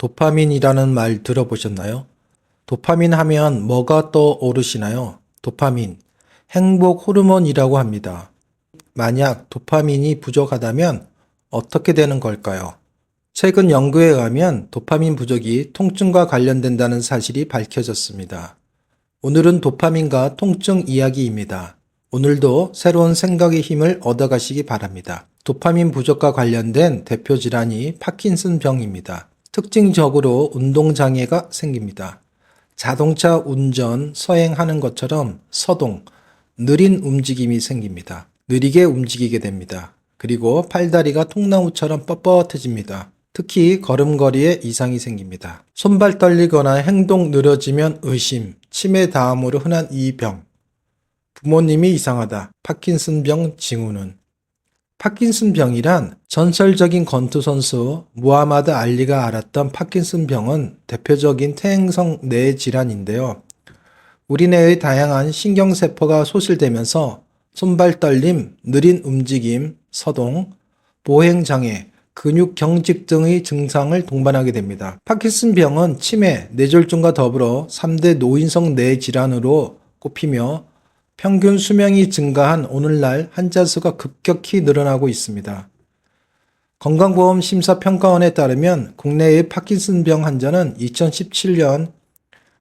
도파민이라는 말 들어보셨나요? 도파민 하면 뭐가 떠오르시나요? 도파민, 행복 호르몬이라고 합니다. 만약 도파민이 부족하다면 어떻게 되는 걸까요? 최근 연구에 의하면 도파민 부족이 통증과 관련된다는 사실이 밝혀졌습니다. 오늘은 도파민과 통증 이야기입니다. 오늘도 새로운 생각의 힘을 얻어가시기 바랍니다. 도파민 부족과 관련된 대표 질환이 파킨슨병입니다. 특징적으로 운동장애가 생깁니다. 자동차 운전, 서행하는 것처럼 서동, 느린 움직임이 생깁니다. 느리게 움직이게 됩니다. 그리고 팔다리가 통나무처럼 뻣뻣해집니다. 특히 걸음걸이에 이상이 생깁니다. 손발 떨리거나 행동 느려지면 의심, 치매 다음으로 흔한 이 병. 부모님이 이상하다. 파킨슨병 징후는 파킨슨병이란 전설적인 권투 선수 무하마드 알리가 앓았던 파킨슨병은 대표적인 퇴행성 뇌 질환인데요. 우리 뇌의 다양한 신경세포가 소실되면서 손발 떨림, 느린 움직임, 서동, 보행장애, 근육 경직 등의 증상을 동반하게 됩니다. 파킨슨병은 치매, 뇌졸중과 더불어 3대 노인성 뇌 질환으로 꼽히며 평균 수명이 증가한 오늘날 환자 수가 급격히 늘어나고 있습니다. 건강보험 심사평가원에 따르면 국내의 파킨슨병 환자는 2017년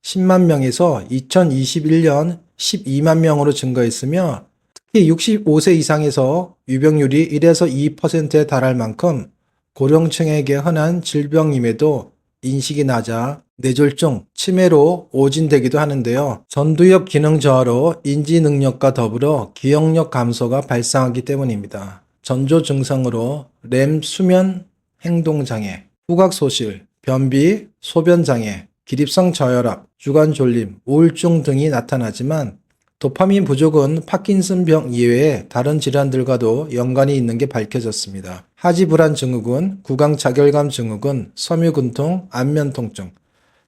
10만 명에서 2021년 12만 명으로 증가했으며 특히 65세 이상에서 유병률이 1에서 2%에 달할 만큼 고령층에게 흔한 질병임에도 인식이 낮아 뇌졸중, 치매로 오진되기도 하는데요. 전두엽 기능 저하로 인지 능력과 더불어 기억력 감소가 발생하기 때문입니다. 전조 증상으로 렘 수면 행동 장애, 후각 소실, 변비, 소변 장애, 기립성 저혈압, 주간 졸림, 우울증 등이 나타나지만 도파민 부족은 파킨슨병 이외에 다른 질환들과도 연관이 있는 게 밝혀졌습니다. 하지불안 증후군, 구강자결감 증후군, 섬유근통, 안면통증.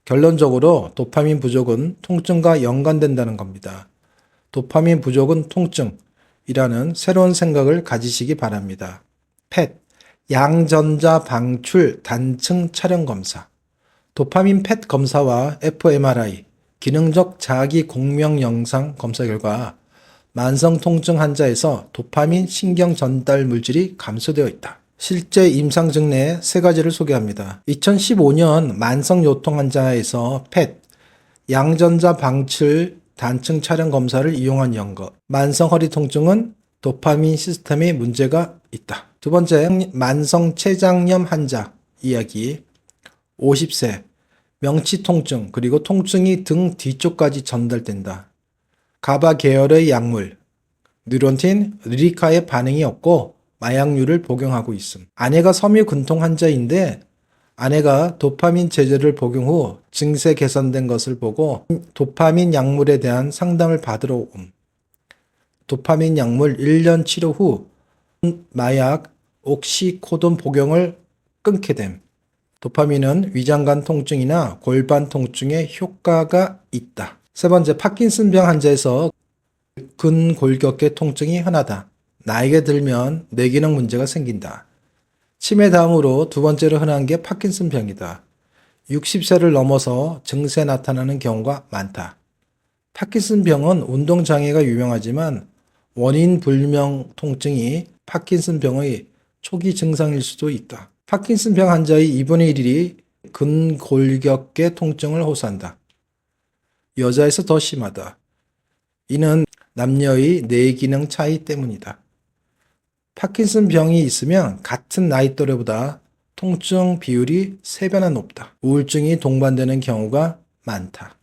결론적으로 도파민 부족은 통증과 연관된다는 겁니다. 도파민 부족은 통증이라는 새로운 생각을 가지시기 바랍니다. 펫, 양전자 방출 단층 촬영 검사. 도파민 펫 검사와 fMRI, 기능적 자기 공명 영상 검사 결과 만성 통증 환자에서 도파민 신경 전달 물질이 감소되어 있다. 실제 임상 증례 3가지를 소개합니다. 2015년 만성 요통 환자에서 펫, 양전자 방출 단층 촬영 검사를 이용한 연구. 만성 허리 통증은 도파민 시스템에 문제가 있다. 두 번째, 만성 췌장염 환자 이야기. 50세, 명치 통증, 그리고 통증이 등 뒤쪽까지 전달된다. 가바 계열의 약물, 뉴론틴, 리리카의 반응이 없고 마약류를 복용하고 있음. 아내가 섬유근통 환자인데 아내가 도파민 제제를 복용 후 증세 개선된 것을 보고 도파민 약물에 대한 상담을 받으러 옴. 도파민 약물 1년 치료 후 마약 옥시코돈 복용을 끊게 됨. 도파민은 위장관 통증이나 골반 통증에 효과가 있다. 세 번째, 파킨슨병 환자에서 근골격계 통증이 흔하다. 나이가 들면 뇌기능 문제가 생긴다. 치매 다음으로 두 번째로 흔한 게 파킨슨병이다. 60세를 넘어서 증세 나타나는 경우가 많다. 파킨슨병은 운동장애가 유명하지만 원인 불명 통증이 파킨슨병의 초기 증상일 수도 있다. 파킨슨병 환자의 2분의 1이 근골격계 통증을 호소한다. 여자에서 더 심하다. 이는 남녀의 뇌기능 차이 때문이다. 파킨슨병이 있으면 같은 나이 또래보다 통증 비율이 3배나 높다. 우울증이 동반되는 경우가 많다.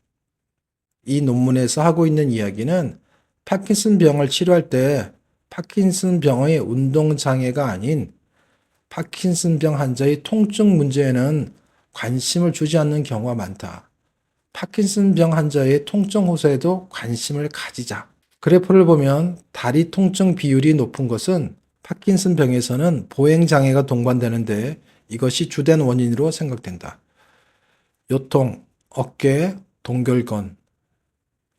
이 논문에서 하고 있는 이야기는 파킨슨병을 치료할 때 파킨슨병의 운동장애가 아닌 파킨슨병 환자의 통증 문제에는 관심을 주지 않는 경우가 많다. 파킨슨병 환자의 통증 호소에도 관심을 가지자. 그래프를 보면 다리 통증 비율이 높은 것은 파킨슨병에서는 보행장애가 동반되는데 이것이 주된 원인으로 생각된다. 요통, 어깨, 동결근,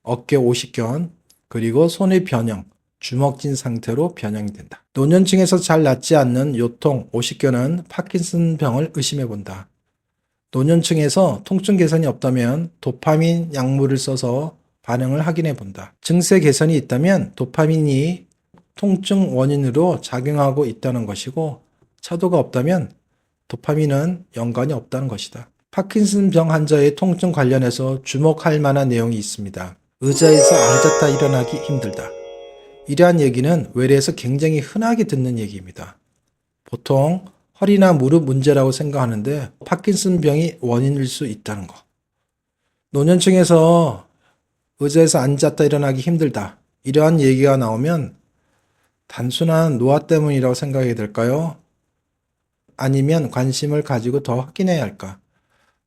어깨 오십견, 그리고 손의 변형, 주먹진 상태로 변형이 된다. 노년층에서 잘 낫지 않는 요통, 오십견은 파킨슨병을 의심해 본다. 노년층에서 통증 개선이 없다면 도파민 약물을 써서 반응을 확인해 본다. 증세 개선이 있다면 도파민이 통증 원인으로 작용하고 있다는 것이고, 차도가 없다면 도파민은 연관이 없다는 것이다. 파킨슨병 환자의 통증 관련해서 주목할 만한 내용이 있습니다. 의자에서 앉았다 일어나기 힘들다. 이러한 얘기는 외래에서 굉장히 흔하게 듣는 얘기입니다. 보통 허리나 무릎 문제라고 생각하는데 파킨슨병이 원인일 수 있다는 거. 노년층에서 의자에서 앉았다 일어나기 힘들다. 이러한 얘기가 나오면 단순한 노화 때문이라고 생각이 될까요? 아니면 관심을 가지고 더 확인해야 할까?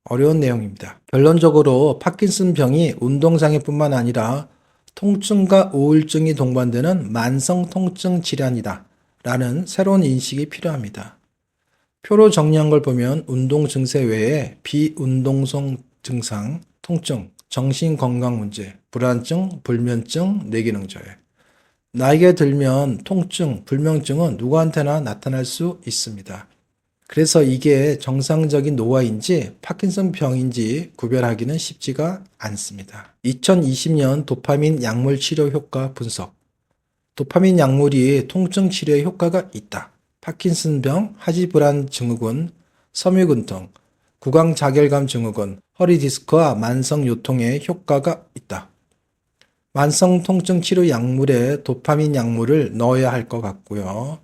어려운 내용입니다. 결론적으로 파킨슨병이 운동장애뿐만 아니라 통증과 우울증이 동반되는 만성 통증 질환이다 라는 새로운 인식이 필요합니다. 표로 정리한 걸 보면 운동 증세 외에 비운동성 증상, 통증, 정신건강 문제, 불안증, 불면증, 뇌기능저해. 나이가 들면 통증, 불면증은 누구한테나 나타날 수 있습니다. 그래서 이게 정상적인 노화인지 파킨슨병인지 구별하기는 쉽지가 않습니다. 2020년 도파민 약물 치료 효과 분석. 도파민 약물이 통증 치료에 효과가 있다. 파킨슨병, 하지불안 증후군, 섬유근통, 구강자결감 증후군, 허리 디스크와 만성 요통에 효과가 있다. 만성 통증 치료 약물에 도파민 약물을 넣어야 할 것 같고요.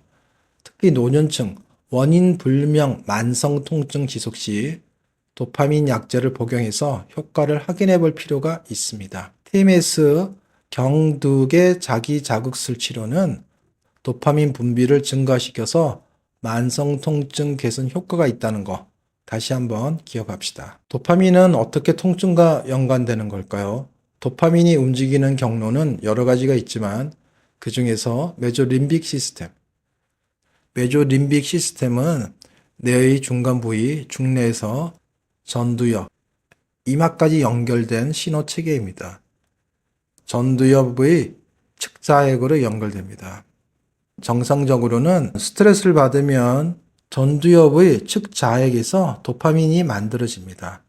특히 노년층, 원인 불명 만성 통증 지속 시 도파민 약제를 복용해서 효과를 확인해 볼 필요가 있습니다. TMS 경두계 자기 자극술 치료는 도파민 분비를 증가시켜서 만성 통증 개선 효과가 있다는 거 다시 한번 기억합시다. 도파민은 어떻게 통증과 연관되는 걸까요? 도파민이 움직이는 경로는 여러 가지가 있지만 그 중에서 메조림빅 시스템. 메조림빅 시스템은 뇌의 중간 부위, 중뇌에서 전두엽, 이마까지 연결된 신호 체계입니다. 전두엽의 측자핵으로 연결됩니다. 정상적으로는 스트레스를 받으면 전두엽의 측자핵에서 도파민이 만들어집니다.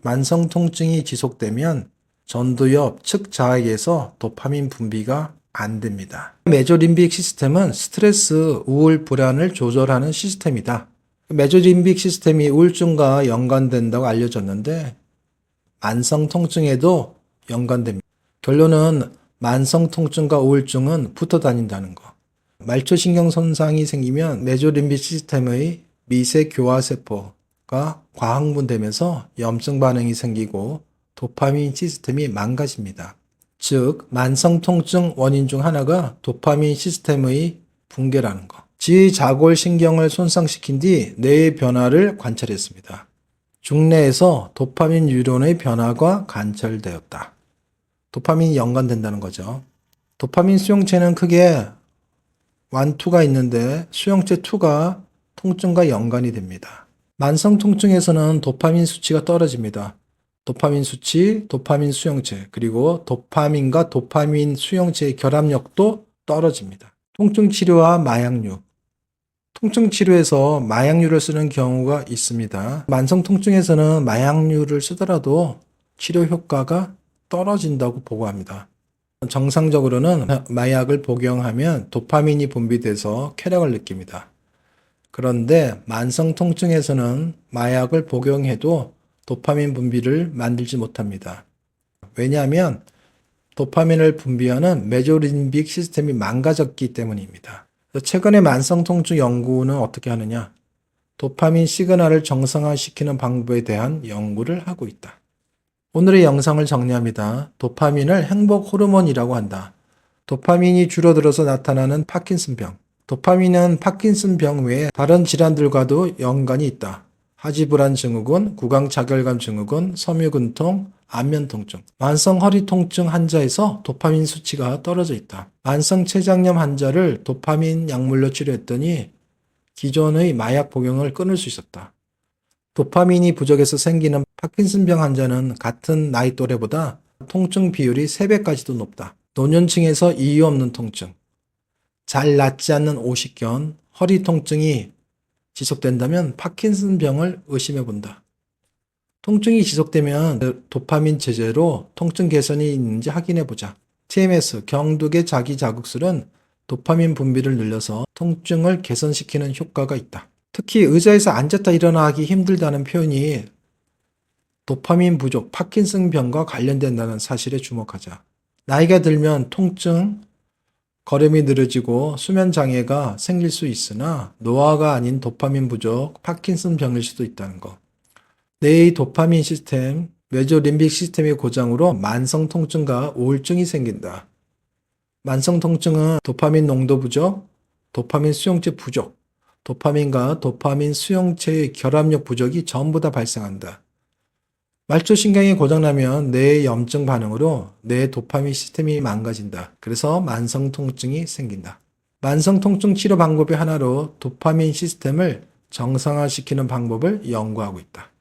만성 통증이 지속되면 전두엽 측자핵에서 도파민 분비가 안 됩니다. 메조림빅 시스템은 스트레스, 우울, 불안을 조절하는 시스템이다. 메조림빅 시스템이 우울증과 연관된다고 알려졌는데 만성 통증에도 연관됩니다. 결론은 만성 통증과 우울증은 붙어 다닌다는 거. 말초신경 손상이 생기면 메조림빅 시스템의 미세 교화세포가 과흥분되면서 염증 반응이 생기고 도파민 시스템이 망가집니다. 즉, 만성 통증 원인 중 하나가 도파민 시스템의 붕괴라는 것. 지자골 신경을 손상시킨 뒤 뇌의 변화를 관찰했습니다. 중뇌에서 도파민 유론의 변화가 관찰되었다. 도파민이 연관된다는 거죠. 도파민 수용체는 크게 1, 2가 있는데 수용체 2가 통증과 연관이 됩니다. 만성 통증에서는 도파민 수치가 떨어집니다. 도파민 수치, 도파민 수용체, 그리고 도파민과 도파민 수용체의 결합력도 떨어집니다. 통증 치료와 마약류. 통증 치료에서 마약류를 쓰는 경우가 있습니다. 만성 통증에서는 마약류를 쓰더라도 치료 효과가 떨어진다고 보고합니다. 정상적으로는 마약을 복용하면 도파민이 분비돼서 쾌락을 느낍니다. 그런데 만성 통증에서는 마약을 복용해도 도파민 분비를 만들지 못합니다. 왜냐하면 도파민을 분비하는 메조림빅 시스템이 망가졌기 때문입니다. 최근에 만성 통증 연구는 어떻게 하느냐? 도파민 시그널을 정상화시키는 방법에 대한 연구를 하고 있다. 오늘의 영상을 정리합니다. 도파민을 행복 호르몬이라고 한다. 도파민이 줄어들어서 나타나는 파킨슨병. 도파민은 파킨슨병 외에 다른 질환들과도 연관이 있다. 하지불안 증후군, 구강자결감 증후군, 섬유근통, 안면통증. 만성 허리통증 환자에서 도파민 수치가 떨어져 있다. 만성 췌장염 환자를 도파민 약물로 치료했더니 기존의 마약 복용을 끊을 수 있었다. 도파민이 부족해서 생기는 파킨슨병 환자는 같은 나이 또래보다 통증 비율이 3배까지도 높다. 노년층에서 이유 없는 통증, 잘 낫지 않는 오십견, 허리 통증이 지속된다면 파킨슨병을 의심해 본다. 통증이 지속되면 도파민 제제로 통증 개선이 있는지 확인해 보자. TMS, 경두계 자기 자극술은 도파민 분비를 늘려서 통증을 개선시키는 효과가 있다. 특히 의자에서 앉았다 일어나기 힘들다는 표현이 도파민 부족, 파킨슨병과 관련된다는 사실에 주목하자. 나이가 들면 통증, 걸음이 느려지고 수면 장애가 생길 수 있으나 노화가 아닌 도파민 부족, 파킨슨병일 수도 있다는 것. 뇌의 도파민 시스템, 메조림빅 시스템의 고장으로 만성 통증과 우울증이 생긴다. 만성 통증은 도파민 농도 부족, 도파민 수용체 부족, 도파민과 도파민 수용체의 결합력 부족이 전부 다 발생한다. 말초신경이 고장나면 뇌의 염증 반응으로 뇌 도파민 시스템이 망가진다. 그래서 만성 통증이 생긴다. 만성 통증 치료 방법의 하나로 도파민 시스템을 정상화시키는 방법을 연구하고 있다.